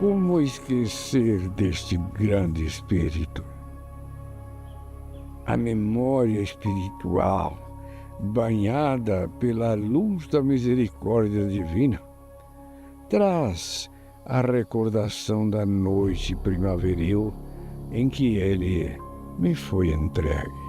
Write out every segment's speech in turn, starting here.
Como esquecer deste grande espírito? A memória espiritual, banhada pela luz da misericórdia divina, traz a recordação da noite primaveril em que ele me foi entregue.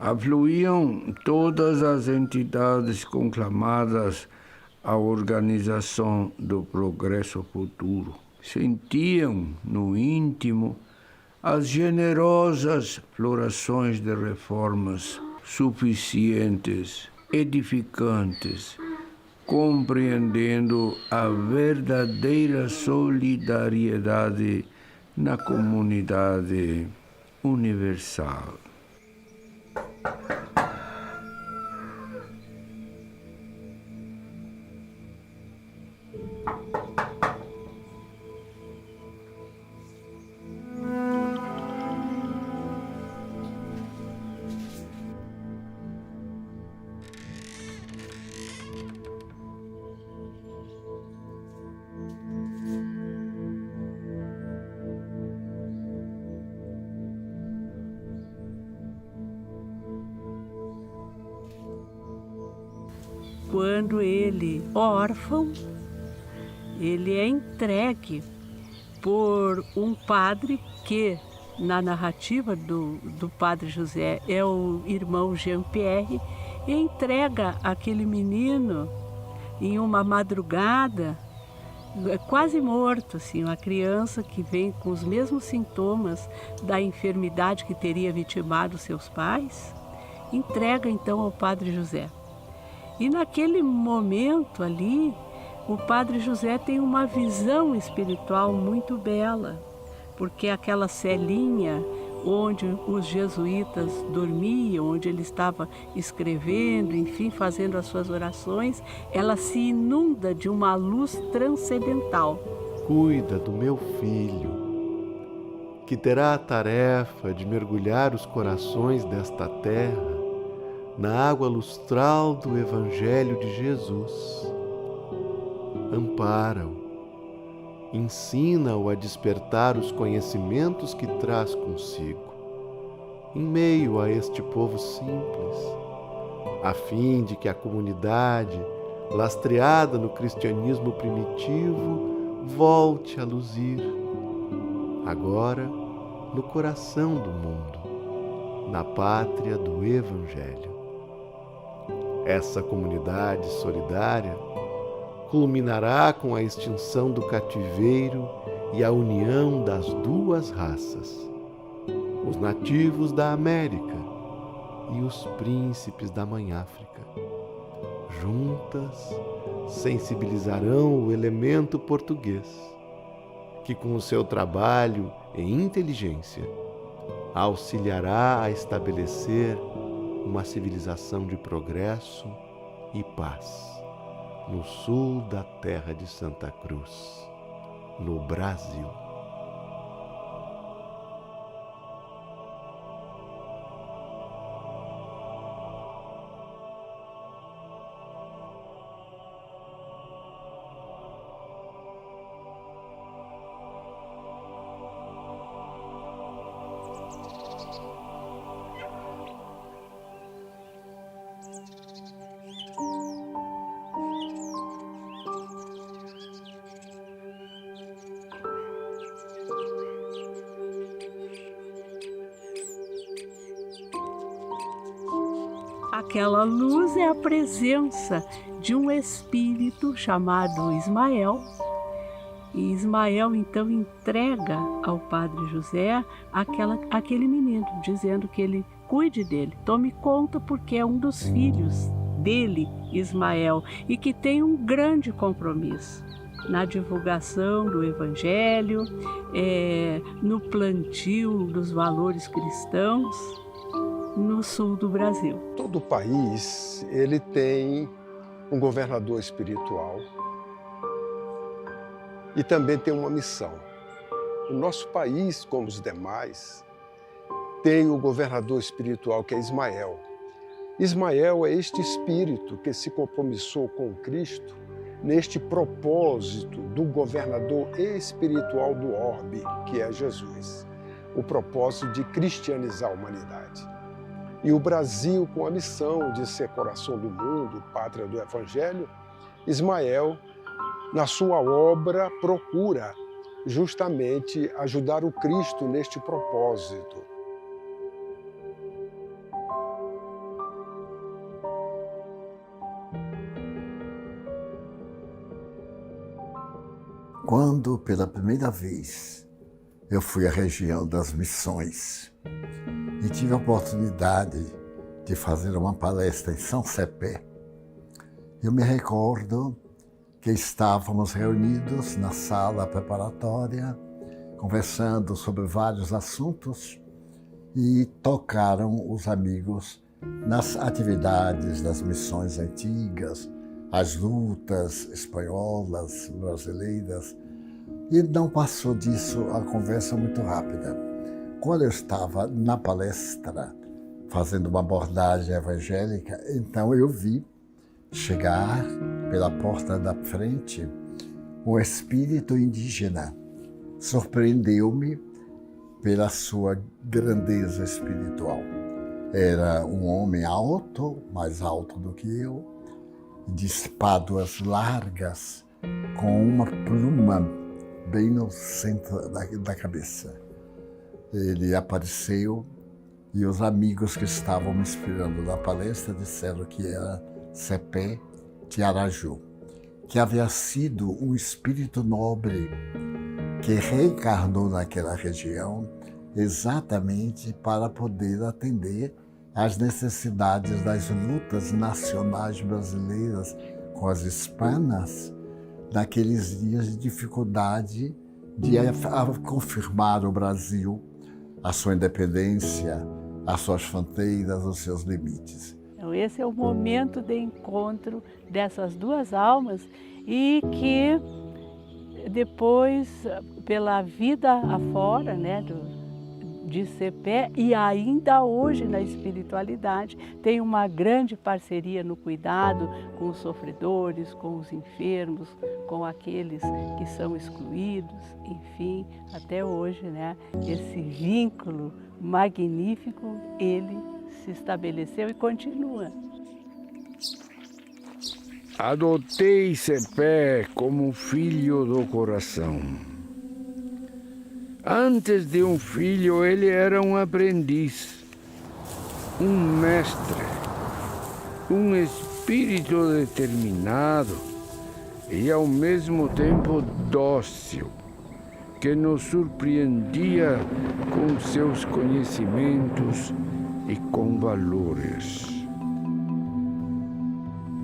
Afluíam todas as entidades conclamadas à organização do progresso futuro. Sentiam no íntimo as generosas florações de reformas suficientes, edificantes, compreendendo a verdadeira solidariedade na comunidade universal. Quando ele, órfão, ele é entregue por um padre que, na narrativa do padre José, é o irmão Jean-Pierre, e entrega aquele menino em uma madrugada, quase morto, assim, uma criança que vem com os mesmos sintomas da enfermidade que teria vitimado seus pais, entrega então ao padre José. E naquele momento ali, o padre José tem uma visão espiritual muito bela, porque aquela celinha onde os jesuítas dormiam, onde ele estava escrevendo, enfim, fazendo as suas orações, ela se inunda de uma luz transcendental. Cuida do meu filho, que terá a tarefa de mergulhar os corações desta terra na água lustral do Evangelho de Jesus. Ampara-o, ensina-o a despertar os conhecimentos que traz consigo, em meio a este povo simples, a fim de que a comunidade, lastreada no cristianismo primitivo, volte a luzir, agora no coração do mundo, na pátria do Evangelho. Essa comunidade solidária culminará com a extinção do cativeiro e a união das duas raças, os nativos da América e os príncipes da Mãe África. Juntas sensibilizarão o elemento português, que com o seu trabalho e inteligência auxiliará a estabelecer uma civilização de progresso e paz no sul da terra de Santa Cruz, no Brasil. Aquela luz é a presença de um espírito chamado Ismael. E Ismael então entrega ao Padre José aquele menino, dizendo que ele cuide dele, tome conta porque é um dos filhos dele, Ismael, e que tem um grande compromisso na divulgação do Evangelho, no plantio dos valores cristãos no sul do Brasil. Todo país ele tem um governador espiritual e também tem uma missão. O nosso país, como os demais, tem o governador espiritual que é Ismael. Ismael é este espírito que se compromissou com Cristo neste propósito do governador espiritual do orbe, que é Jesus. O propósito de cristianizar a humanidade. E o Brasil, com a missão de ser coração do mundo, pátria do Evangelho, Ismael, na sua obra, procura justamente ajudar o Cristo neste propósito. Quando, pela primeira vez, eu fui à região das Missões e tive a oportunidade de fazer uma palestra em São Cepé, eu me recordo que estávamos reunidos na sala preparatória, conversando sobre vários assuntos e tocaram os amigos nas atividades das missões antigas, as lutas espanholas, brasileiras, e não passou disso a conversa muito rápida. Quando eu estava na palestra, fazendo uma abordagem evangélica, então eu vi chegar pela porta da frente um espírito indígena. Surpreendeu-me pela sua grandeza espiritual. Era um homem alto, mais alto do que eu, de espáduas largas, com uma pluma bem no centro da cabeça. Ele apareceu e os amigos que estavam me esperando na palestra disseram que era Cepé de Araju, que havia sido um espírito nobre que reencarnou naquela região exatamente para poder atender às necessidades das lutas nacionais brasileiras com as hispanas, naqueles dias de dificuldade de confirmar o Brasil, a sua independência, as suas fronteiras, os seus limites. Então, esse é o momento de encontro dessas duas almas e que depois, pela vida afora, né, de Cepé e ainda hoje na espiritualidade, tem uma grande parceria no cuidado com os sofredores, com os enfermos, com aqueles que são excluídos, enfim, até hoje, né, esse vínculo magnífico, ele se estabeleceu e continua. Adotei Cepé como filho do coração. Antes de um filho, ele era um aprendiz, um mestre, um espírito determinado e ao mesmo tempo dócil, que nos surpreendia com seus conhecimentos e com valores.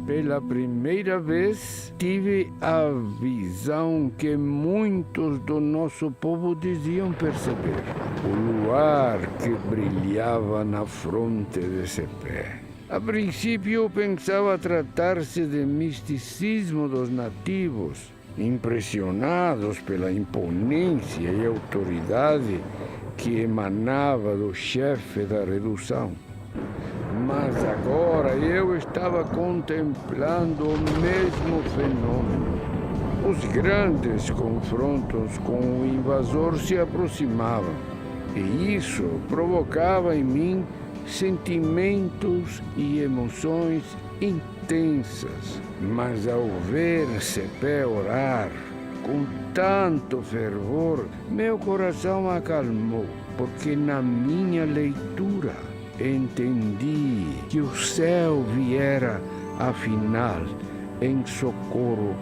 Pela primeira vez, tive a visão que muitos do nosso povo diziam perceber: o luar que brilhava na fronte desse pé. A princípio, eu pensava tratar-se de misticismo dos nativos, impressionados pela imponência e autoridade que emanava do chefe da redução. Mas agora eu estava contemplando o mesmo fenômeno. Os grandes confrontos com o invasor se aproximavam, e isso provocava em mim sentimentos e emoções intensas. Mas ao ver Cepé orar com tanto fervor, meu coração acalmou, porque na minha leitura entendi que o céu viera, afinal, em socorro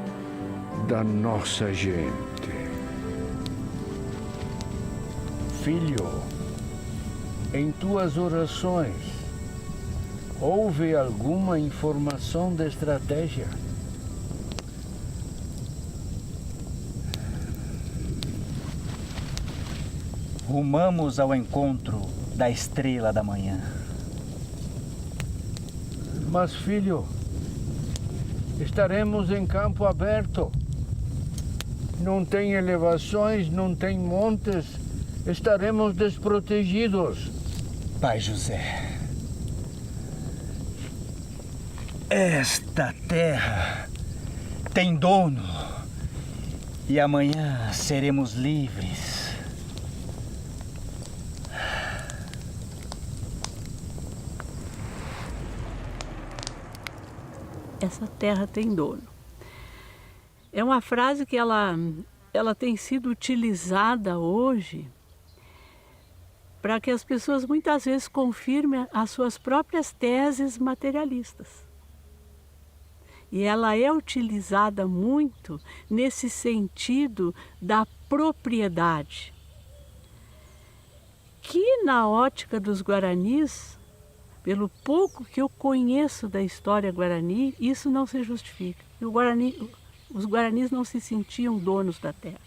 da nossa gente. Filho, em tuas orações, houve alguma informação de estratégia? Rumamos ao encontro da estrela da manhã. Mas, filho, estaremos em campo aberto. Não tem elevações, não tem montes. Estaremos desprotegidos. Pai José, esta terra tem dono e amanhã seremos livres. Essa terra tem dono. É uma frase que ela tem sido utilizada hoje para que as pessoas muitas vezes confirmem as suas próprias teses materialistas. E ela é utilizada muito nesse sentido da propriedade, que na ótica dos guaranis, pelo pouco que eu conheço da história guarani, isso não se justifica. Os guaranis não se sentiam donos da terra.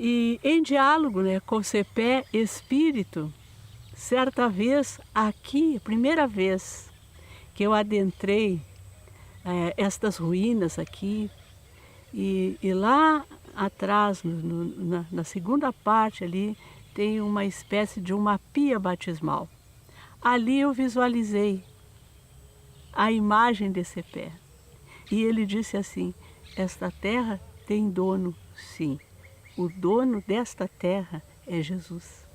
E em diálogo, com o Cepé espírito, certa vez aqui, primeira vez que eu adentrei estas ruínas aqui, e lá atrás, na segunda parte ali, tem uma espécie de uma pia batismal. Ali eu visualizei a imagem de Cepé. E ele disse assim: esta terra tem dono, sim. O dono desta terra é Jesus.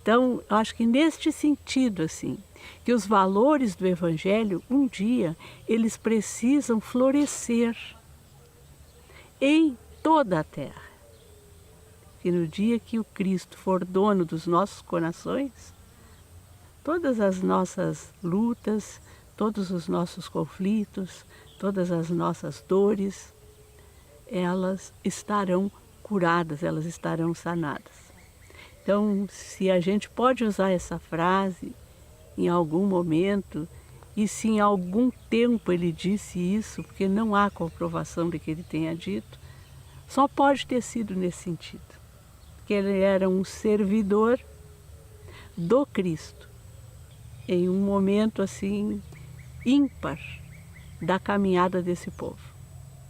Então, eu acho que neste sentido, assim, que os valores do Evangelho, um dia, eles precisam florescer em toda a terra. Que no dia que o Cristo for dono dos nossos corações, todas as nossas lutas, todos os nossos conflitos, todas as nossas dores, elas estarão curadas, elas estarão sanadas. Então, se a gente pode usar essa frase em algum momento, e se em algum tempo ele disse isso, porque não há comprovação de que ele tenha dito, só pode ter sido nesse sentido. Que ele era um servidor do Cristo, em um momento assim ímpar da caminhada desse povo.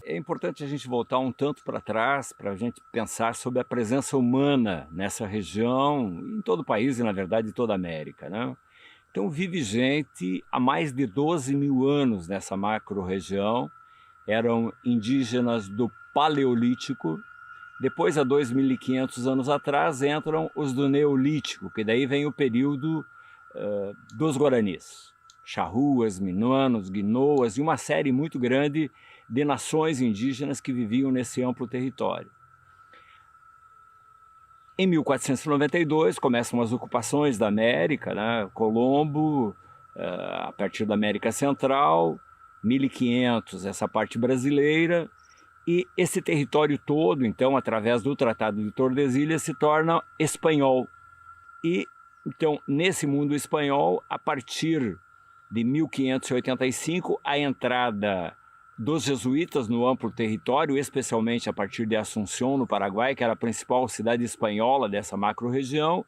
É importante a gente voltar um tanto para trás para a gente pensar sobre a presença humana nessa região, em todo o país e, na verdade, em toda a América, né? Então, vive gente há mais de 12 mil anos nessa macro-região, eram indígenas do Paleolítico. Depois, há 2.500 anos atrás, entram os do Neolítico, que daí vem o período dos Guaranis. Charruas, Minuanos, Guinoas e uma série muito grande de nações indígenas que viviam nesse amplo território. Em 1492 começam as ocupações da América, né? Colombo a partir da América Central, 1500 essa parte brasileira, e esse território todo, então, através do Tratado de Tordesilhas, se torna espanhol. E, então, nesse mundo espanhol, a partir de 1585, a entrada dos jesuítas no amplo território, especialmente a partir de Assunção, no Paraguai, que era a principal cidade espanhola dessa macro-região,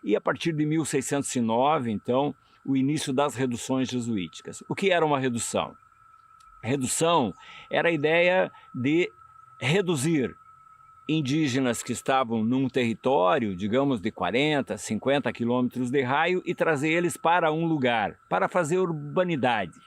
e a partir de 1609, então, o início das reduções jesuíticas. O que era uma redução? Redução era a ideia de reduzir indígenas que estavam num território, digamos, de 40, 50 quilômetros de raio e trazer eles para um lugar, para fazer urbanidade.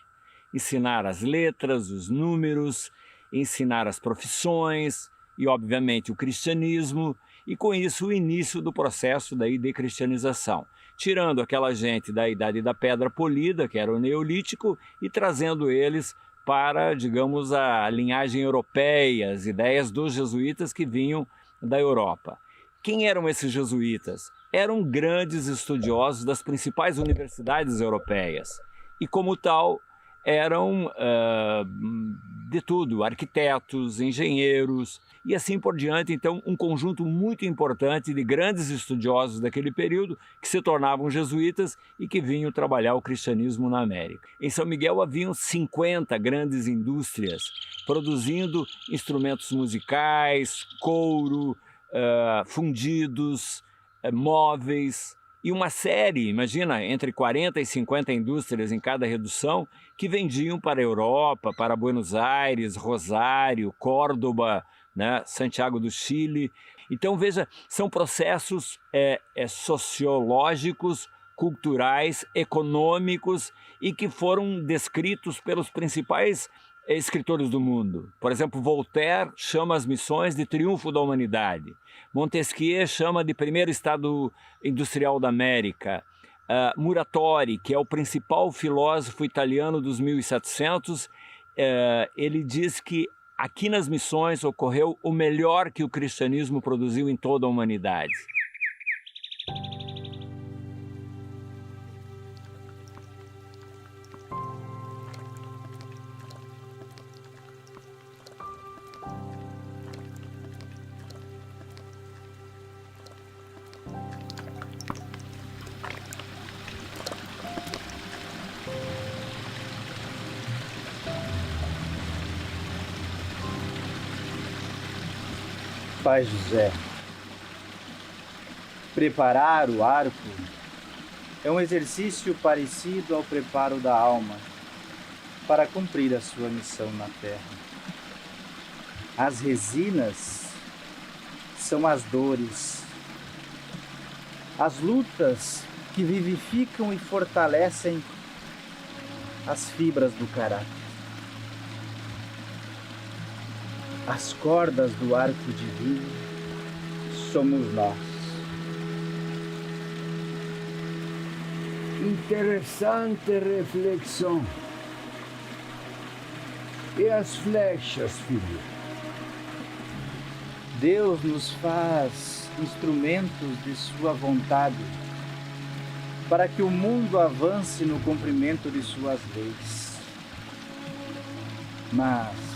Ensinar as letras, os números, ensinar as profissões e, obviamente, o cristianismo, e com isso o início do processo daí de cristianização, tirando aquela gente da Idade da Pedra Polida, que era o Neolítico, e trazendo eles para, digamos, a linhagem europeia, as ideias dos jesuítas que vinham da Europa. Quem eram esses jesuítas? Eram grandes estudiosos das principais universidades europeias e, como tal, eram de tudo, arquitetos, engenheiros e assim por diante. Então, um conjunto muito importante de grandes estudiosos daquele período que se tornavam jesuítas e que vinham trabalhar o cristianismo na América. Em São Miguel haviam 50 grandes indústrias produzindo instrumentos musicais, couro, fundidos, móveis, e uma série, imagina, entre 40 e 50 indústrias em cada redução, que vendiam para a Europa, para Buenos Aires, Rosário, Córdoba, né, Santiago do Chile. Então, veja, são processos sociológicos, culturais, econômicos e que foram descritos pelos principais escritores do mundo. Por exemplo, Voltaire chama as missões de triunfo da humanidade. Montesquieu chama de primeiro estado industrial da América. Muratori, que é o principal filósofo italiano dos 1700, ele diz que aqui nas missões ocorreu o melhor que o cristianismo produziu em toda a humanidade. Pai José, preparar o arco é um exercício parecido ao preparo da alma para cumprir a sua missão na terra. As resinas são as dores, as lutas que vivificam e fortalecem as fibras do caráter. As cordas do arco divino somos nós. Interessante reflexão. E as flechas, filho? Deus nos faz instrumentos de sua vontade para que o mundo avance no cumprimento de suas leis. Mas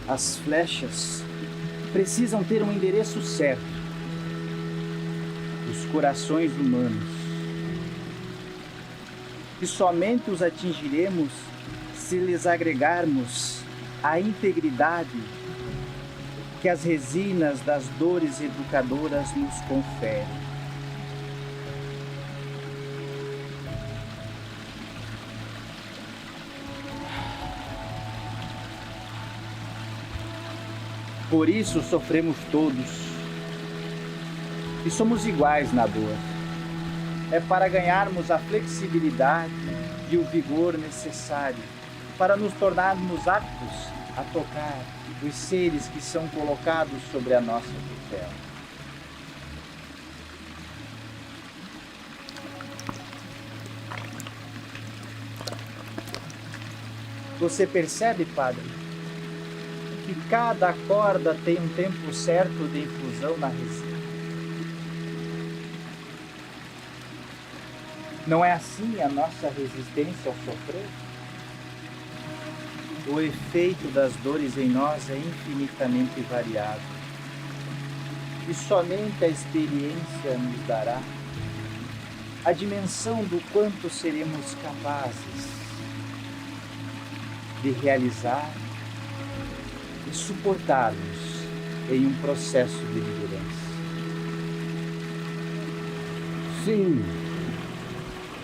as flechas precisam ter um endereço certo. Os corações humanos. E somente os atingiremos se lhes agregarmos a integridade que as resinas das dores educadoras nos conferem. Por isso sofremos todos e somos iguais na dor. É para ganharmos a flexibilidade e o vigor necessário para nos tornarmos aptos a tocar os seres que são colocados sobre a nossa tutela. Você percebe, Padre, que cada corda tem um tempo certo de infusão na resina. Não é assim a nossa resistência ao sofrer? O efeito das dores em nós é infinitamente variável. E somente a experiência nos dará a dimensão do quanto seremos capazes de realizar e suportarmos em um processo de liderança. Sim,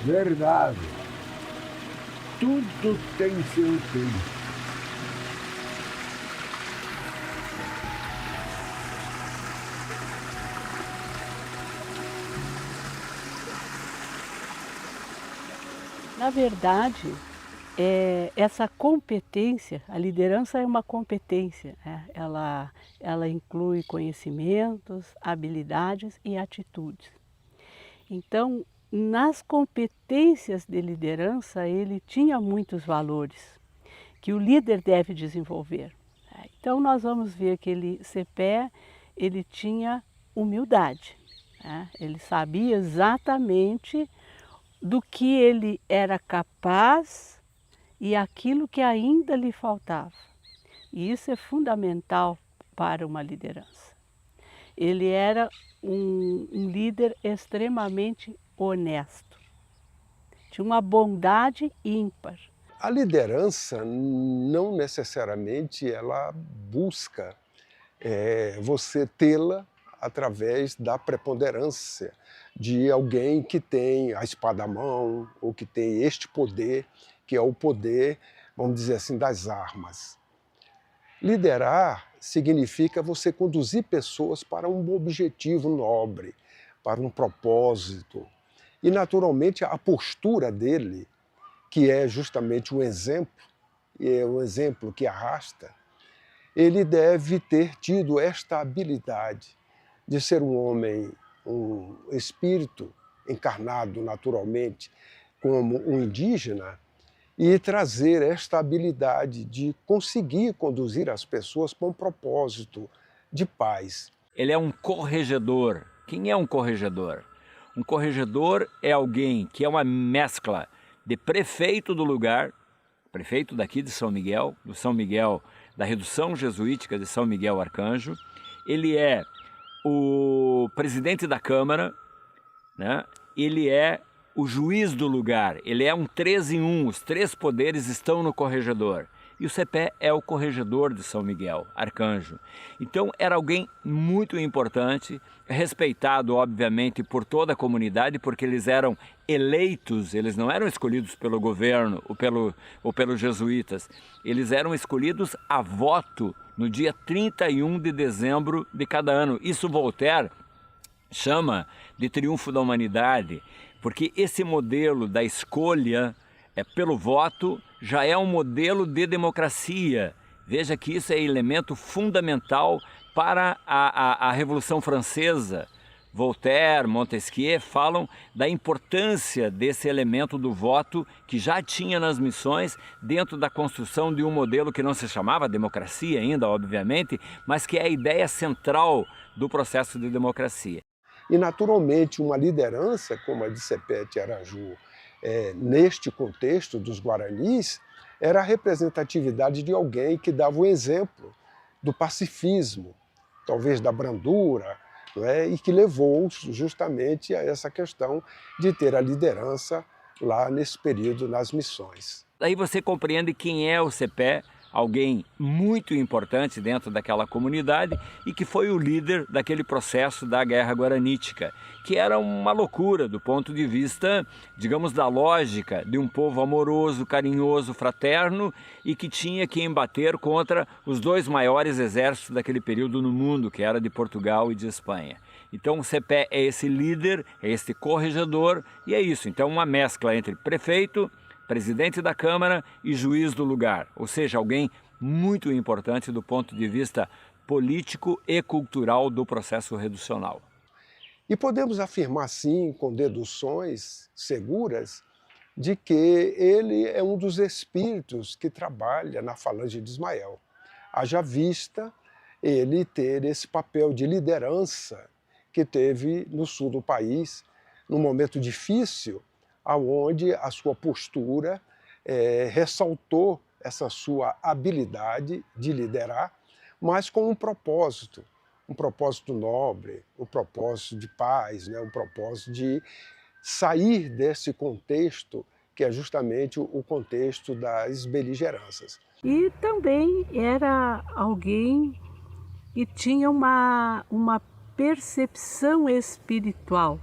verdade. Tudo tem seu tempo. Na verdade, essa competência, a liderança é uma competência, né? Ela inclui conhecimentos, habilidades e atitudes. Então, nas competências de liderança, ele tinha muitos valores que o líder deve desenvolver. Então, nós vamos ver que Cepé, ele tinha humildade, né? Ele sabia exatamente do que ele era capaz e aquilo que ainda lhe faltava. E isso é fundamental para uma liderança. Ele era um líder extremamente honesto. Tinha uma bondade ímpar. A liderança não necessariamente ela busca você tê-la através da preponderância de alguém que tem a espada à mão ou que tem este poder, que é o poder, vamos dizer assim, das armas. Liderar significa você conduzir pessoas para um objetivo nobre, para um propósito. E, naturalmente, a postura dele, que é justamente um exemplo, e é um exemplo que arrasta, ele deve ter tido esta habilidade de ser um homem, um espírito encarnado naturalmente como um indígena e trazer esta habilidade de conseguir conduzir as pessoas para um propósito de paz. Ele é um corregedor. Quem é um corregedor? Um corregedor é alguém que é uma mescla de prefeito do lugar, prefeito daqui de São Miguel, do São Miguel, da redução jesuítica de São Miguel Arcanjo. Ele é o presidente da Câmara, né? Ele é o juiz do lugar, ele é um 3 em 1, os 3 poderes estão no corregedor. E o Cepé é o corregedor de São Miguel, Arcanjo. Então era alguém muito importante, respeitado obviamente por toda a comunidade, porque eles eram eleitos, eles não eram escolhidos pelo governo ou pelos jesuítas, eles eram escolhidos a voto no dia 31 de dezembro de cada ano. Isso Voltaire chama de triunfo da humanidade, porque esse modelo da escolha pelo voto já é um modelo de democracia. Veja que isso é elemento fundamental para a Revolução Francesa. Voltaire, Montesquieu falam da importância desse elemento do voto que já tinha nas missões dentro da construção de um modelo que não se chamava democracia ainda, obviamente, mas que é a ideia central do processo de democracia. E, naturalmente, uma liderança como a de Cepé Tiaraju, neste contexto dos Guaranis, era a representatividade de alguém que dava o exemplo do pacifismo, talvez da brandura, não é? E que levou justamente a essa questão de ter a liderança lá nesse período nas missões. Daí você compreende quem é o Cepé, alguém muito importante dentro daquela comunidade e que foi o líder daquele processo da Guerra Guaranítica, que era uma loucura do ponto de vista, digamos, da lógica de um povo amoroso, carinhoso, fraterno e que tinha que embater contra os 2 maiores exércitos daquele período no mundo, que era de Portugal e de Espanha. Então o Cepé é esse líder, é esse corregedor e é isso. Então uma mescla entre prefeito, presidente da Câmara e juiz do lugar, ou seja, alguém muito importante do ponto de vista político e cultural do processo reducional. E podemos afirmar, sim, com deduções seguras, de que ele é um dos espíritos que trabalha na falange de Ismael. Haja vista ele ter esse papel de liderança que teve no sul do país, num momento difícil, aonde a sua postura ressaltou essa sua habilidade de liderar, mas com um propósito nobre, um propósito de paz, né? Um propósito de sair desse contexto que é justamente o contexto das beligerâncias. E também era alguém que tinha uma percepção espiritual.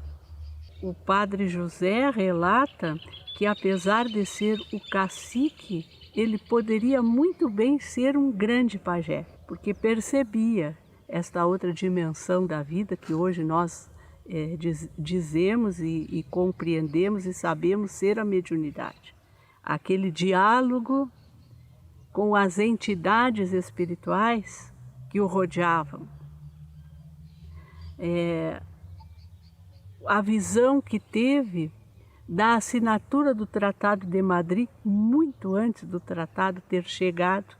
O padre José relata que, apesar de ser o cacique, ele poderia muito bem ser um grande pajé, porque percebia esta outra dimensão da vida que hoje nós dizemos e compreendemos e sabemos ser a mediunidade. Aquele diálogo com as entidades espirituais que o rodeavam. A visão que teve da assinatura do Tratado de Madrid, muito antes do tratado ter chegado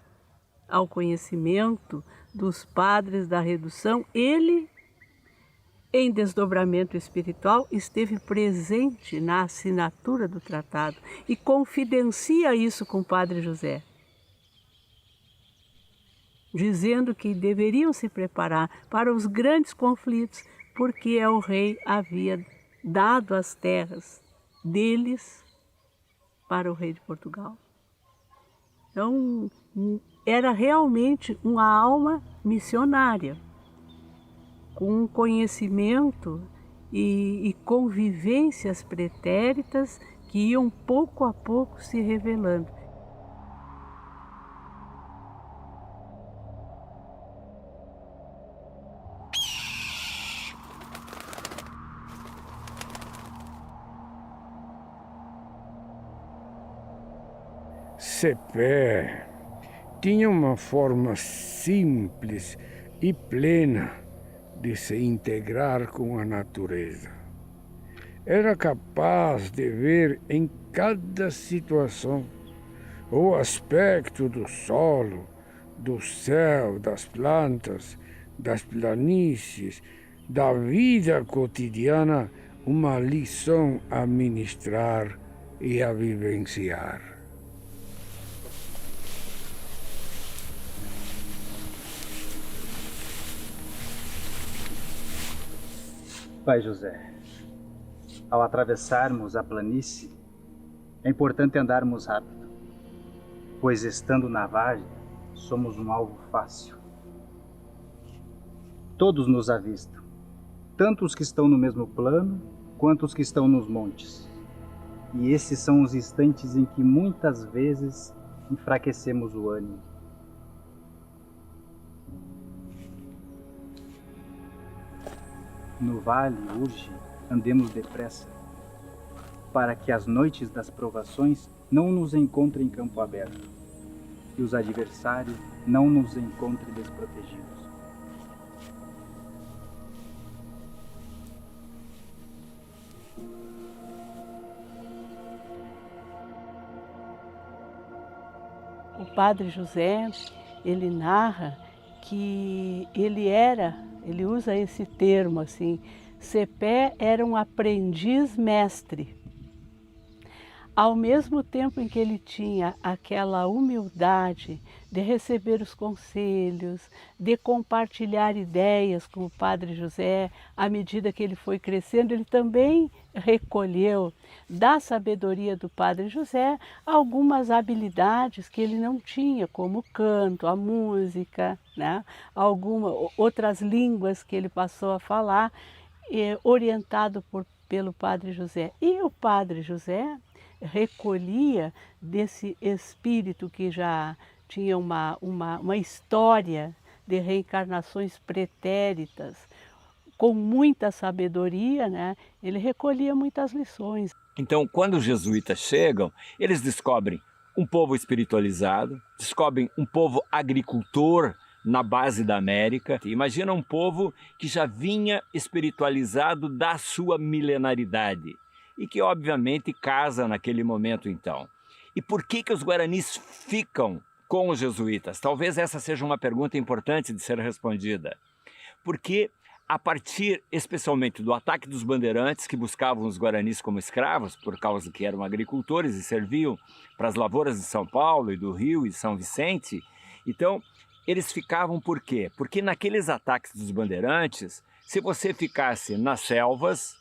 ao conhecimento dos padres da redução, ele, em desdobramento espiritual, esteve presente na assinatura do tratado e confidencia isso com o padre José, dizendo que deveriam se preparar para os grandes conflitos, porque el rei havia dado as terras deles para o rei de Portugal. Então, era realmente uma alma missionária, com um conhecimento e convivências pretéritas que iam pouco a pouco se revelando. Cepé tinha uma forma simples e plena de se integrar com a natureza. Era capaz de ver em cada situação o aspecto do solo, do céu, das plantas, das planícies, da vida cotidiana, uma lição a ministrar e a vivenciar. Pai José, ao atravessarmos a planície, é importante andarmos rápido, pois estando na vargem, somos um alvo fácil. Todos nos avistam, tanto os que estão no mesmo plano, quanto os que estão nos montes. E esses são os instantes em que muitas vezes enfraquecemos o ânimo. No vale urge, andemos depressa, para que as noites das provações não nos encontrem em campo aberto e os adversários não nos encontrem desprotegidos. O padre José, ele narra que ele usa esse termo assim, Cepé era um aprendiz mestre. Ao mesmo tempo em que ele tinha aquela humildade de receber os conselhos, de compartilhar ideias com o padre José, à medida que ele foi crescendo, ele também recolheu da sabedoria do padre José algumas habilidades que ele não tinha, como o canto, a música, né? Outras línguas que ele passou a falar, orientado pelo padre José. E o padre José recolhia desse espírito que já tinha uma história de reencarnações pretéritas, com muita sabedoria, né? Ele recolhia muitas lições. Então, quando os jesuítas chegam, eles descobrem um povo espiritualizado, descobrem um povo agricultor na base da América. Imagina um povo que já vinha espiritualizado da sua milenaridade e que, obviamente, casa naquele momento, então. E por que os guaranis ficam com os jesuítas? Talvez essa seja uma pergunta importante de ser respondida. Porque a partir especialmente do ataque dos bandeirantes que buscavam os guaranis como escravos, por causa que eram agricultores e serviam para as lavouras de São Paulo e do Rio e São Vicente. Então, eles ficavam por quê? Porque naqueles ataques dos bandeirantes, se você ficasse nas selvas,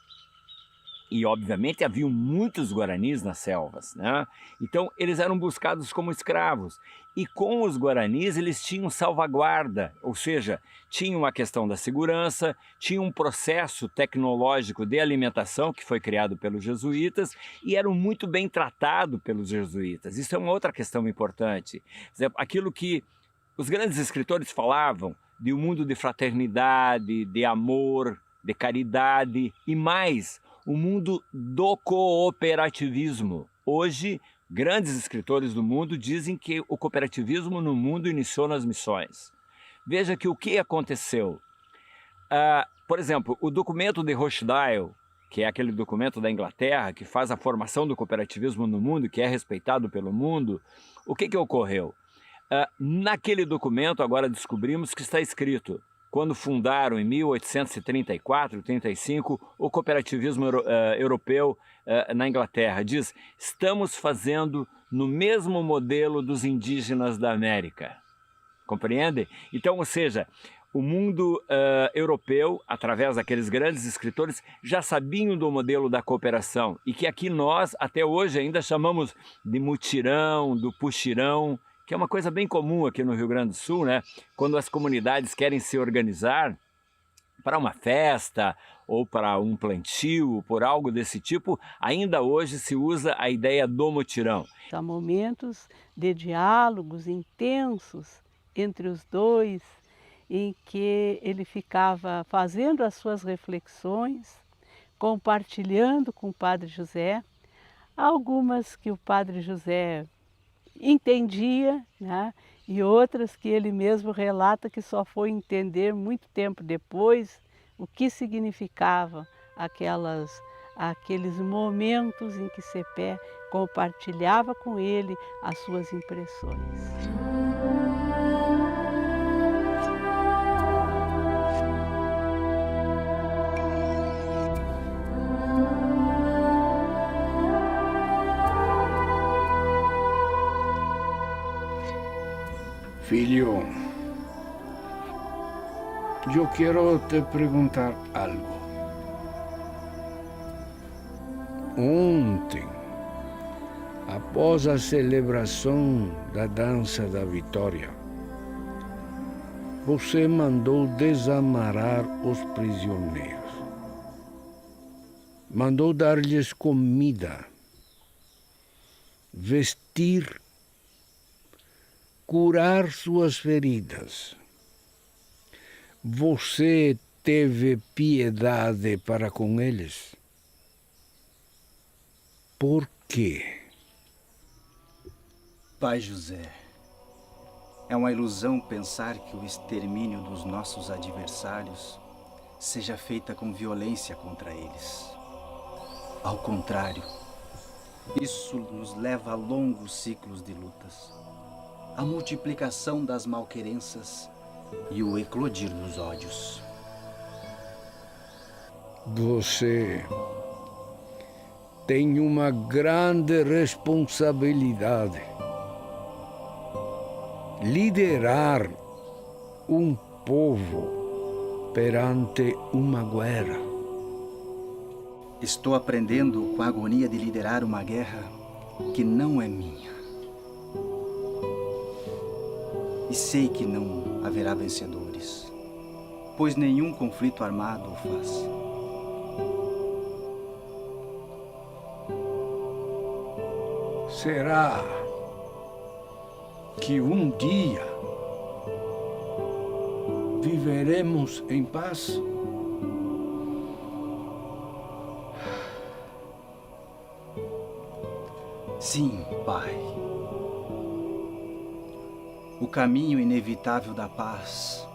e obviamente haviam muitos guaranis nas selvas, né? Então eles eram buscados como escravos. E com os guaranis eles tinham salvaguarda, ou seja, tinham a questão da segurança, tinha um processo tecnológico de alimentação que foi criado pelos jesuítas e eram muito bem tratados pelos jesuítas. Isso é uma outra questão importante. Aquilo que os grandes escritores falavam de um mundo de fraternidade, de amor, de caridade e mais, o mundo do cooperativismo. Hoje, grandes escritores do mundo dizem que o cooperativismo no mundo iniciou nas missões. Veja que o que aconteceu. Por exemplo, o documento de Rochdale, que é aquele documento da Inglaterra que faz a formação do cooperativismo no mundo, que é respeitado pelo mundo, o que ocorreu? Naquele documento, agora descobrimos que está escrito: quando fundaram em 1834, 35, o cooperativismo europeu na Inglaterra. Diz, estamos fazendo no mesmo modelo dos indígenas da América. Compreende? Então, ou seja, o mundo europeu, através daqueles grandes escritores, já sabiam do modelo da cooperação e que aqui nós, até hoje, ainda chamamos de mutirão, do puxirão, que é uma coisa bem comum aqui no Rio Grande do Sul, né? Quando as comunidades querem se organizar para uma festa ou para um plantio, por algo desse tipo, ainda hoje se usa a ideia do mutirão. Há momentos de diálogos intensos entre os dois, em que ele ficava fazendo as suas reflexões, compartilhando com o Padre José, algumas que o Padre José entendia, né? E outras que ele mesmo relata que só foi entender muito tempo depois o que significava aqueles momentos em que Cepé compartilhava com ele as suas impressões. Filho, eu quero te perguntar algo. Ontem, após a celebração da Dança da Vitória, você mandou desamarrar os prisioneiros. Mandou dar-lhes comida, vestir, curar suas feridas. Você teve piedade para com eles? Por quê? Pai José, é uma ilusão pensar que o extermínio dos nossos adversários seja feita com violência contra eles. Ao contrário, isso nos leva a longos ciclos de lutas, a multiplicação das malquerenças e o eclodir dos ódios. Você tem uma grande responsabilidade. Liderar um povo perante uma guerra. Estou aprendendo com a agonia de liderar uma guerra que não é minha. E sei que não haverá vencedores, pois nenhum conflito armado o faz. Será que um dia viveremos em paz? Sim, Pai. O caminho inevitável da paz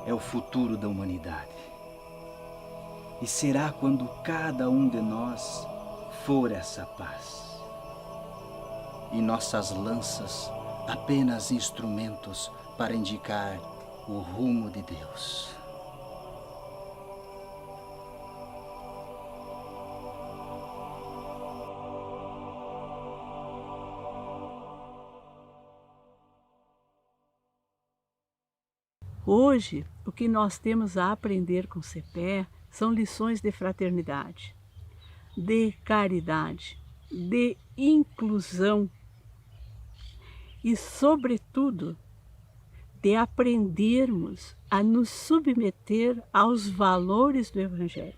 é o futuro da humanidade. E será quando cada um de nós for essa paz. E nossas lanças apenas instrumentos para indicar o rumo de Deus. Hoje, o que nós temos a aprender com CEPE são lições de fraternidade, de caridade, de inclusão e, sobretudo, de aprendermos a nos submeter aos valores do Evangelho.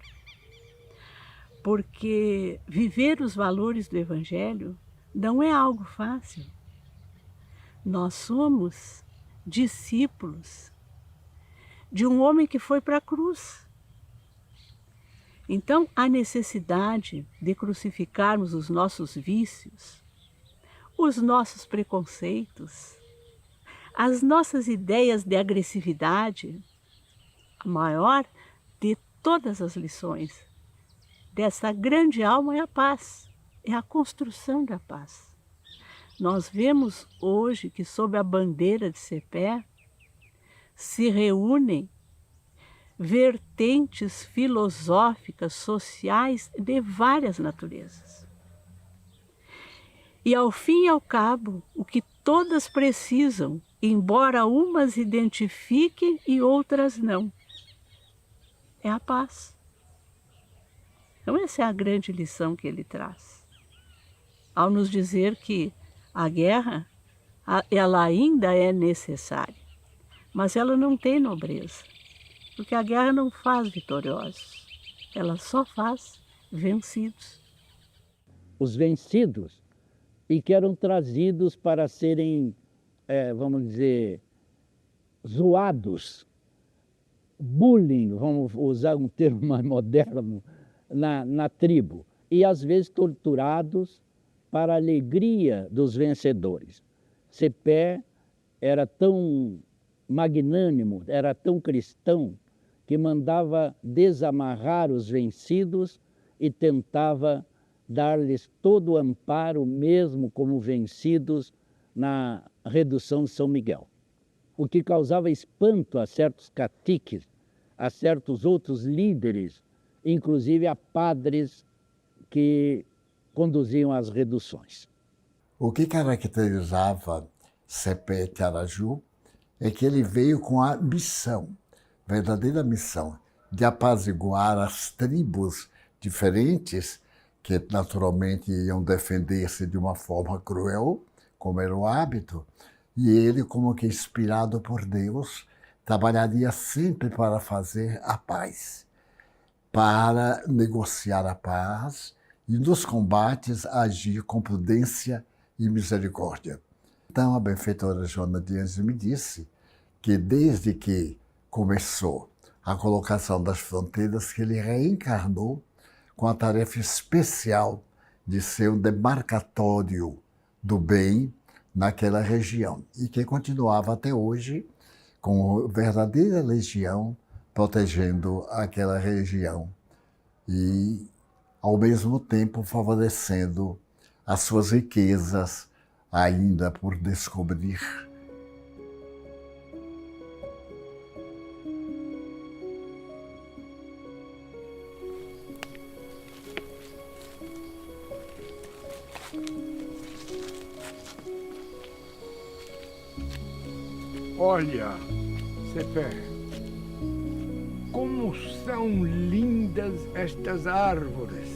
Porque viver os valores do Evangelho não é algo fácil. Nós somos discípulos de um homem que foi para a cruz. Então, a necessidade de crucificarmos os nossos vícios, os nossos preconceitos, as nossas ideias de agressividade, a maior de todas as lições dessa grande alma é a paz, é a construção da paz. Nós vemos hoje que sob a bandeira de CEPE se reúnem vertentes filosóficas, sociais de várias naturezas. E ao fim e ao cabo, o que todas precisam, embora umas identifiquem e outras não, é a paz. Então essa é a grande lição que ele traz. Ao nos dizer que a guerra, ela ainda é necessária, mas ela não tem nobreza, porque a guerra não faz vitoriosos, ela só faz vencidos. Os vencidos e que eram trazidos para serem, vamos dizer, zoados, bullying, vamos usar um termo mais moderno, na tribo, e às vezes torturados para a alegria dos vencedores. CEPE era tão magnânimo, era tão cristão, que mandava desamarrar os vencidos e tentava dar-lhes todo o amparo, mesmo como vencidos, na redução de São Miguel. O que causava espanto a certos caciques, a certos outros líderes, inclusive a padres que conduziam as reduções. O que caracterizava CEPE de Araju é que ele veio com a missão, verdadeira missão, de apaziguar as tribos diferentes que naturalmente iam defender-se de uma forma cruel, como era o hábito, e ele, como que inspirado por Deus, trabalharia sempre para fazer a paz, para negociar a paz e nos combates agir com prudência e misericórdia. Então a benfeitora Joana de Ângeles me disse que desde que começou a colocação das fronteiras, que ele reencarnou com a tarefa especial de ser um demarcatório do bem naquela região e que continuava até hoje com verdadeira legião protegendo aquela região e, ao mesmo tempo, favorecendo as suas riquezas ainda por descobrir. Olha, CEPE, como são lindas estas árvores.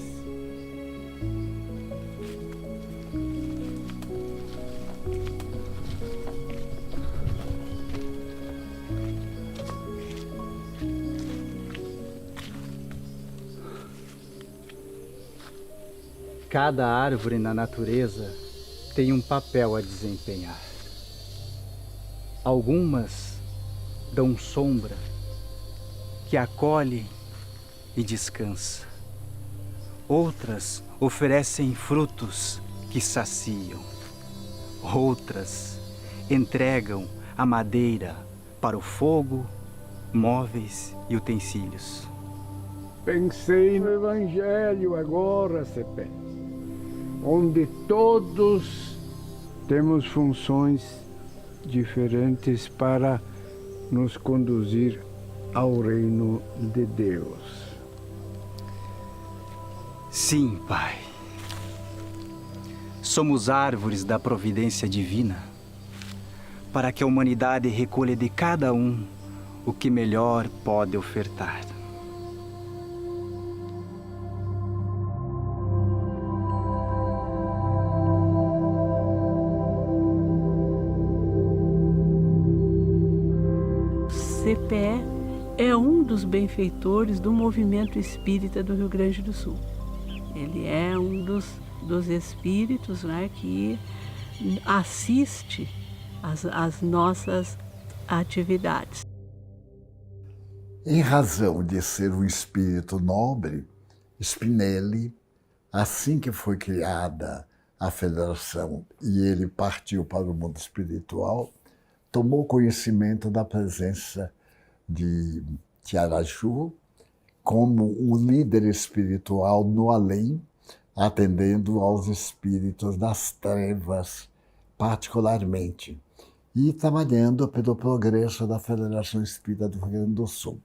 Cada árvore na natureza tem um papel a desempenhar. Algumas dão sombra, que acolhe e descansa. Outras oferecem frutos que saciam. Outras entregam a madeira para o fogo, móveis e utensílios. Pensei no Evangelho agora, CEPE, onde todos temos funções diferentes para nos conduzir ao reino de Deus. Sim, Pai. Somos árvores da providência divina, para que a humanidade recolha de cada um o que melhor pode ofertar. CPE é um dos benfeitores do movimento espírita do Rio Grande do Sul. Ele é um dos espíritos, né, que assiste às nossas atividades. Em razão de ser um espírito nobre, Spinelli, assim que foi criada a federação e ele partiu para o mundo espiritual, tomou conhecimento da presença de Tiaraju como um líder espiritual no além, atendendo aos espíritos das trevas, particularmente, e trabalhando pelo progresso da Federação Espírita do Rio Grande do Sul.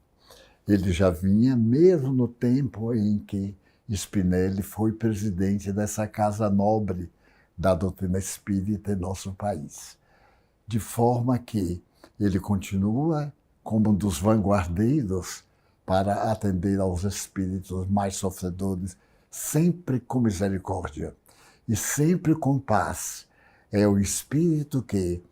Ele já vinha, mesmo no tempo em que Spinelli foi presidente dessa casa nobre da doutrina espírita em nosso país. De forma que ele continua como um dos vanguardeiros para atender aos espíritos mais sofredores, sempre com misericórdia e sempre com paz. É o espírito que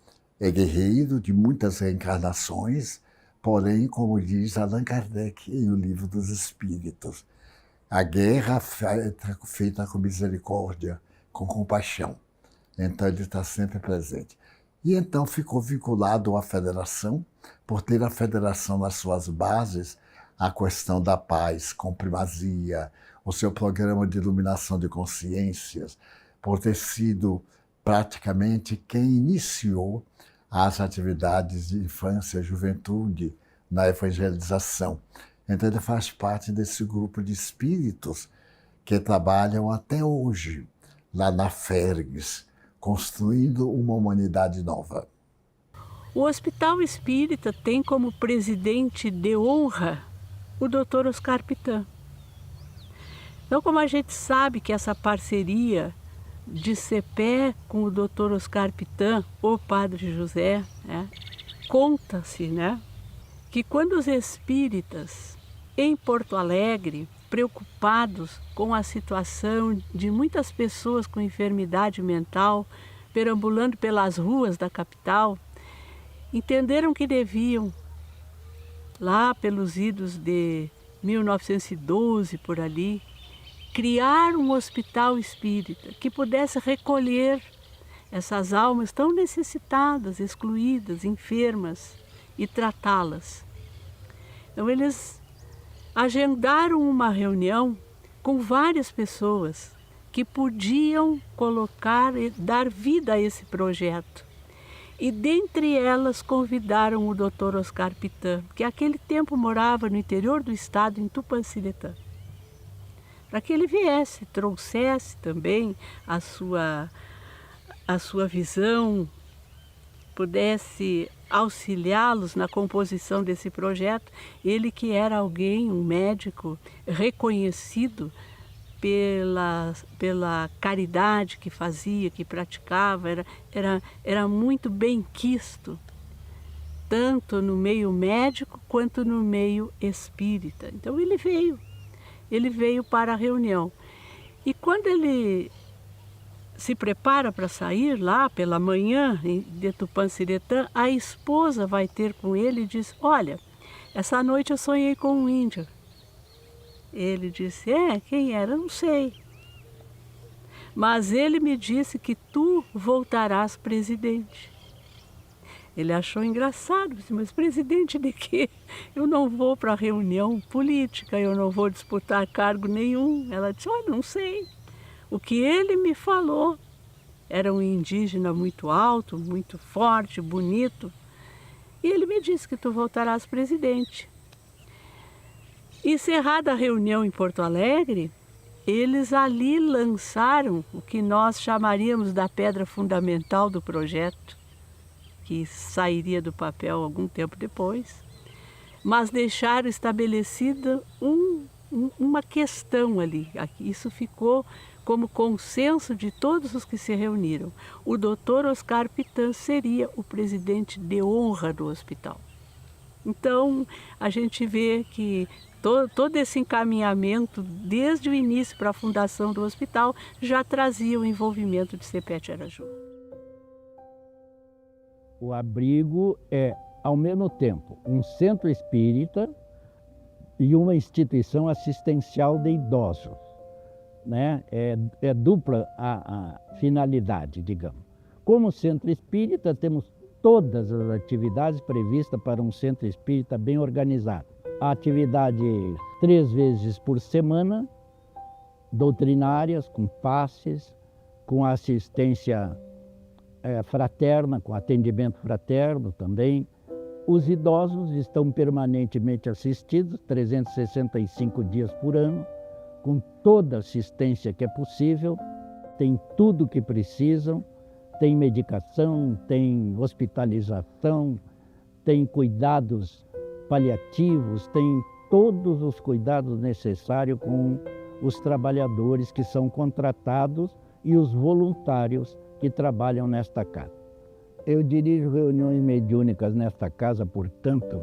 é guerreiro de muitas reencarnações, porém, como diz Allan Kardec em O Livro dos Espíritos, a guerra feita com misericórdia, com compaixão. Então ele está sempre presente. E então ficou vinculado à federação, por ter a federação nas suas bases, a questão da paz com primazia, o seu programa de iluminação de consciências, por ter sido praticamente quem iniciou as atividades de infância e juventude na evangelização. Então ele faz parte desse grupo de espíritos que trabalham até hoje lá na Fergs, construindo uma humanidade nova. O Hospital Espírita tem como presidente de honra o Dr. Oscar Pitã. Então, como a gente sabe que essa parceria de CPE com o Dr. Oscar Pitã, o Padre José, né, conta-se, né, que quando os espíritas em Porto Alegre, preocupados com a situação de muitas pessoas com enfermidade mental perambulando pelas ruas da capital, entenderam que deviam, lá pelos idos de 1912, por ali, criar um hospital espírita que pudesse recolher essas almas tão necessitadas, excluídas, enfermas, e tratá-las. Então eles agendaram uma reunião com várias pessoas que podiam colocar e dar vida a esse projeto. E dentre elas convidaram o Dr. Oscar Pitã, que naquele tempo morava no interior do estado, em Tupanciretã, para que ele viesse, trouxesse também a sua visão, pudesse auxiliá-los na composição desse projeto. Ele que era alguém, um médico reconhecido pela caridade que fazia, que praticava, era muito bem quisto, tanto no meio médico quanto no meio espírita. Então ele veio para a reunião. E quando ele se prepara para sair lá pela manhã de Tupanciretã, a esposa vai ter com ele e diz: olha, essa noite eu sonhei com um índio. Ele disse: quem era? Não sei. Mas ele me disse que tu voltarás presidente. Ele achou engraçado, disse: mas presidente de quê? Eu não vou para reunião política, eu não vou disputar cargo nenhum. Ela disse: olha, não sei. O que ele me falou era um indígena muito alto, muito forte, bonito. E ele me disse que tu voltarás presidente. Encerrada a reunião em Porto Alegre, eles ali lançaram o que nós chamaríamos da pedra fundamental do projeto, que sairia do papel algum tempo depois, mas deixaram estabelecida uma questão ali. Isso ficou como consenso de todos os que se reuniram. O Dr. Oscar Pitã seria o presidente de honra do hospital. Então, a gente vê que todo esse encaminhamento, desde o início para a fundação do hospital, já trazia o envolvimento de CEPET Araju. O abrigo é, ao mesmo tempo, um centro espírita e uma instituição assistencial de idosos, né? É dupla a finalidade, digamos. Como centro espírita, temos todas as atividades previstas para um centro espírita bem organizado. A atividade 3 vezes por semana, doutrinárias, com passes, com assistência fraterna, com atendimento fraterno também. Os idosos estão permanentemente assistidos, 365 dias por ano, com toda a assistência que é possível, tem tudo o que precisam, tem medicação, tem hospitalização, tem cuidados paliativos, tem todos os cuidados necessários com os trabalhadores que são contratados e os voluntários que trabalham nesta casa. Eu dirijo reuniões mediúnicas nesta casa, portanto,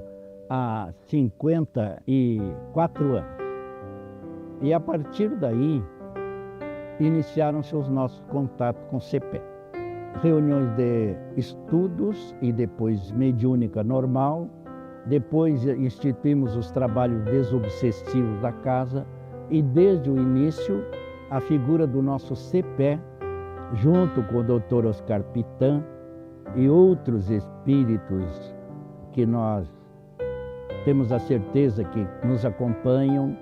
há 54 anos. E a partir daí, iniciaram-se os nossos contatos com o CEPET. Reuniões de estudos e depois mediúnica normal. Depois instituímos os trabalhos desobsessivos da casa e desde o início a figura do nosso CEPET, junto com o Dr. Oscar Pitã e outros espíritos que nós temos a certeza que nos acompanham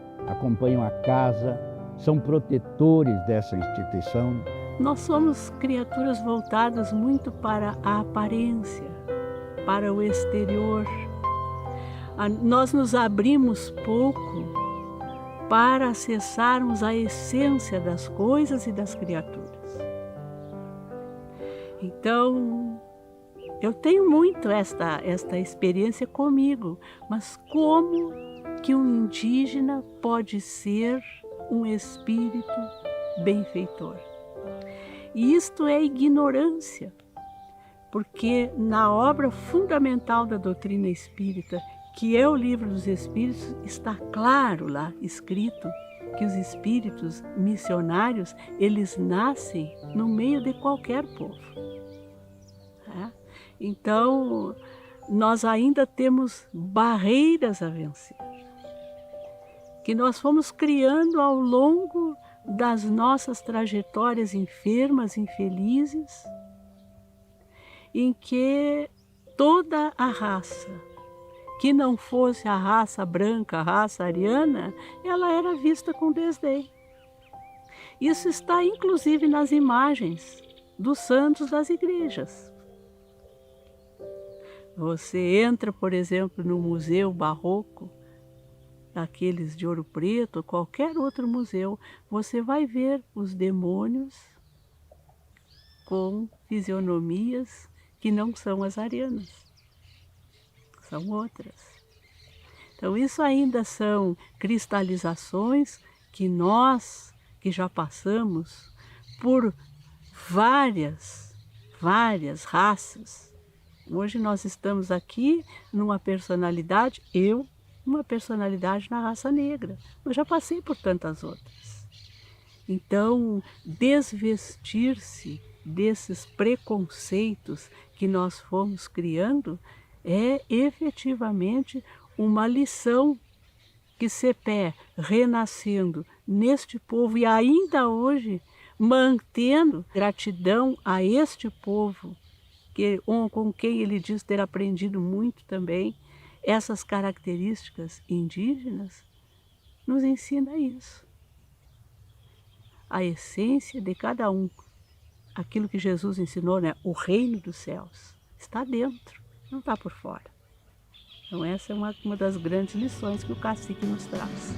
a casa, são protetores dessa instituição. Nós somos criaturas voltadas muito para a aparência, para o exterior. Nós nos abrimos pouco para acessarmos a essência das coisas e das criaturas. Então, eu tenho muito esta experiência comigo, mas como que um indígena pode ser um espírito benfeitor? E isto é ignorância, porque na obra fundamental da doutrina espírita, que é o Livro dos Espíritos, está claro lá escrito que os espíritos missionários, eles nascem no meio de qualquer povo. Então, nós ainda temos barreiras a vencer, que nós fomos criando ao longo das nossas trajetórias enfermas, infelizes, em que toda a raça, que não fosse a raça branca, a raça ariana, ela era vista com desdém. Isso está inclusive nas imagens dos santos das igrejas. Você entra, por exemplo, no Museu Barroco, daqueles de Ouro Preto, ou qualquer outro museu, você vai ver os demônios com fisionomias que não são as arianas, são outras. Então isso ainda são cristalizações que nós, que já passamos por várias raças. Hoje nós estamos aqui numa personalidade, uma personalidade na raça negra. Eu já passei por tantas outras. Então, desvestir-se desses preconceitos que nós fomos criando é efetivamente uma lição que CEPET, renascendo neste povo e ainda hoje mantendo gratidão a este povo, com quem ele diz ter aprendido muito também, essas características indígenas, nos ensina isso. A essência de cada um, aquilo que Jesus ensinou, né? O reino dos céus está dentro, não está por fora. Então essa é uma das grandes lições que o cacique nos traz.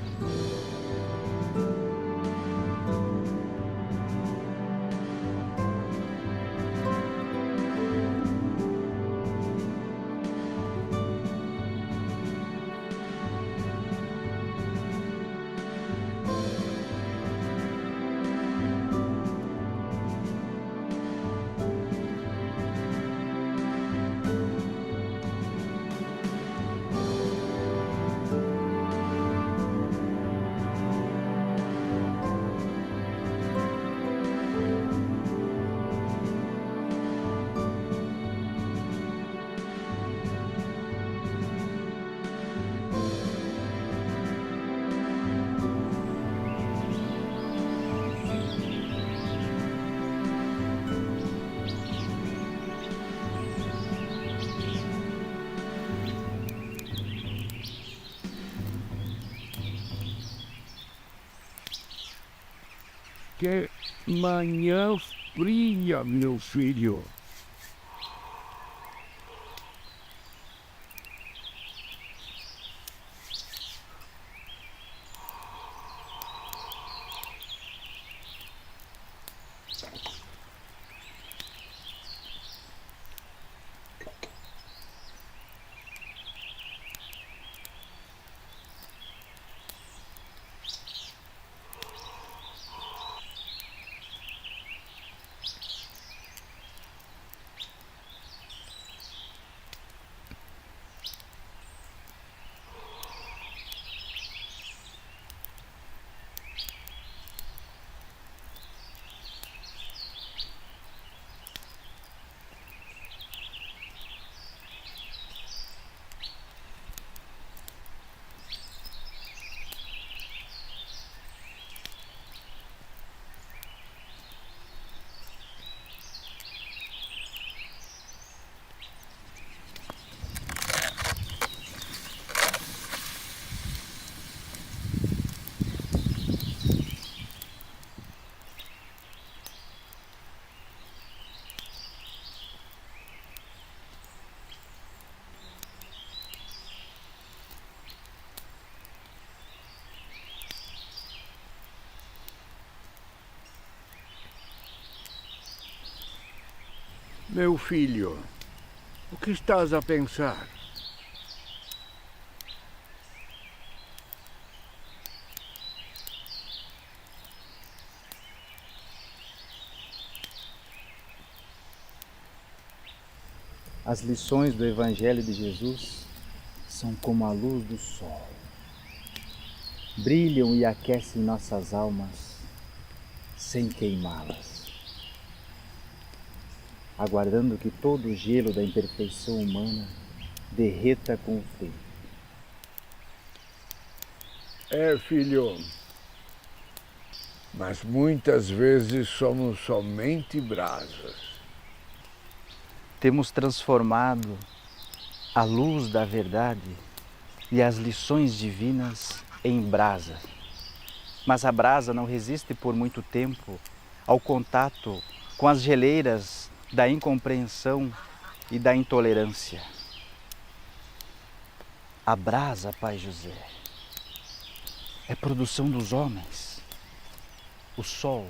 Que manhã fria, meu filho. Meu filho, o que estás a pensar? As lições do Evangelho de Jesus são como a luz do sol. Brilham e aquecem nossas almas sem queimá-las, aguardando que todo o gelo da imperfeição humana derreta com o frio. Filho, mas muitas vezes somos somente brasas. Temos transformado a luz da verdade e as lições divinas em brasa. Mas a brasa não resiste por muito tempo ao contato com as geleiras da incompreensão e da intolerância. A brasa, Pai José, é produção dos homens. O sol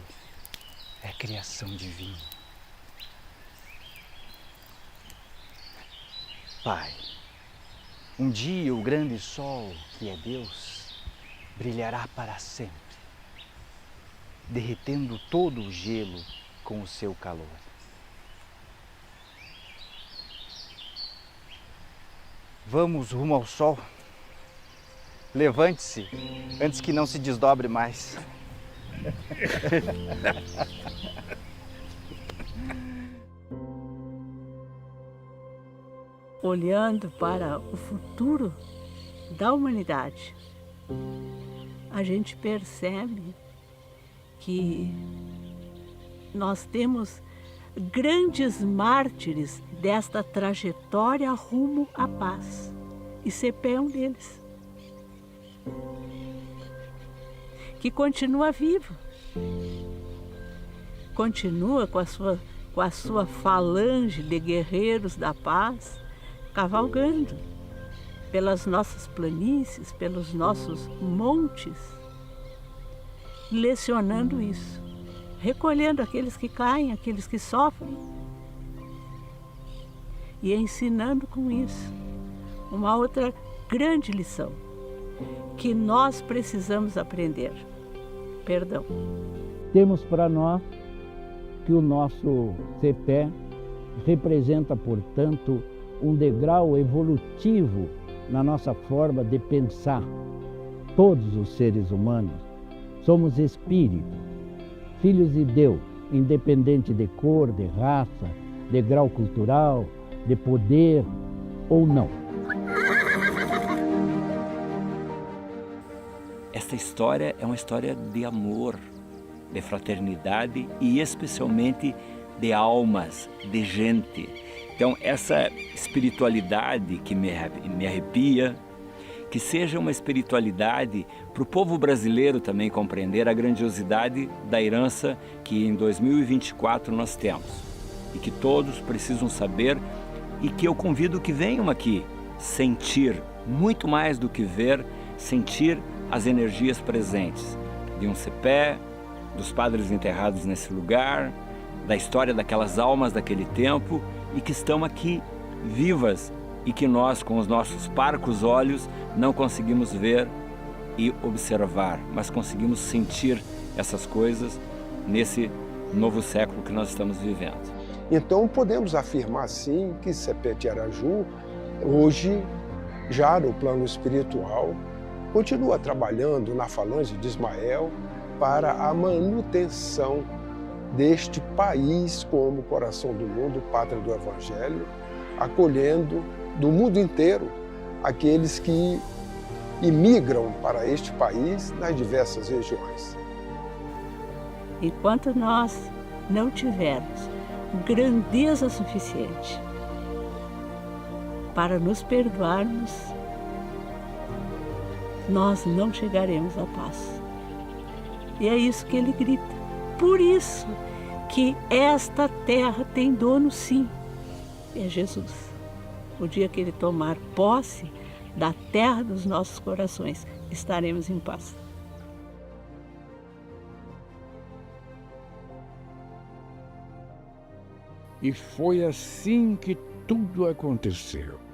é criação divina. Pai, um dia o grande sol, que é Deus, brilhará para sempre, derretendo todo o gelo com o seu calor. Vamos rumo ao sol. Levante-se antes que não se desdobre mais. Olhando para o futuro da humanidade, a gente percebe que nós temos grandes mártires desta trajetória rumo à paz. E CP é um deles, que continua vivo, continua com a sua falange de guerreiros da paz, cavalgando pelas nossas planícies, pelos nossos montes, lecionando isso, recolhendo aqueles que caem, aqueles que sofrem, e ensinando com isso uma outra grande lição que nós precisamos aprender: perdão. Temos para nós que o nosso CPE representa, portanto, um degrau evolutivo na nossa forma de pensar. Todos os seres humanos somos espíritos, filhos de Deus, independente de cor, de raça, de grau cultural, de poder ou não. Esta história é uma história de amor, de fraternidade e especialmente de almas, de gente. Então essa espiritualidade que me arrepia, que seja uma espiritualidade para o povo brasileiro também compreender a grandiosidade da herança que em 2024 nós temos e que todos precisam saber, e que eu convido que venham aqui sentir, muito mais do que ver, sentir as energias presentes de um cepé, dos padres enterrados nesse lugar, da história daquelas almas daquele tempo e que estão aqui vivas e que nós, com os nossos parcos olhos, não conseguimos ver e observar, mas conseguimos sentir essas coisas nesse novo século que nós estamos vivendo. Então podemos afirmar sim que Sepete Araju, hoje, já no plano espiritual, continua trabalhando na falange de Ismael para a manutenção deste país como coração do mundo, pátria do Evangelho, acolhendo do mundo inteiro aqueles que imigram para este país nas diversas regiões. Enquanto nós não tivermos grandeza suficiente para nos perdoarmos, nós não chegaremos à paz. E é isso que ele grita. Por isso que esta terra tem dono, sim, é Jesus. O dia que ele tomar posse da terra dos nossos corações, estaremos em paz. E foi assim que tudo aconteceu.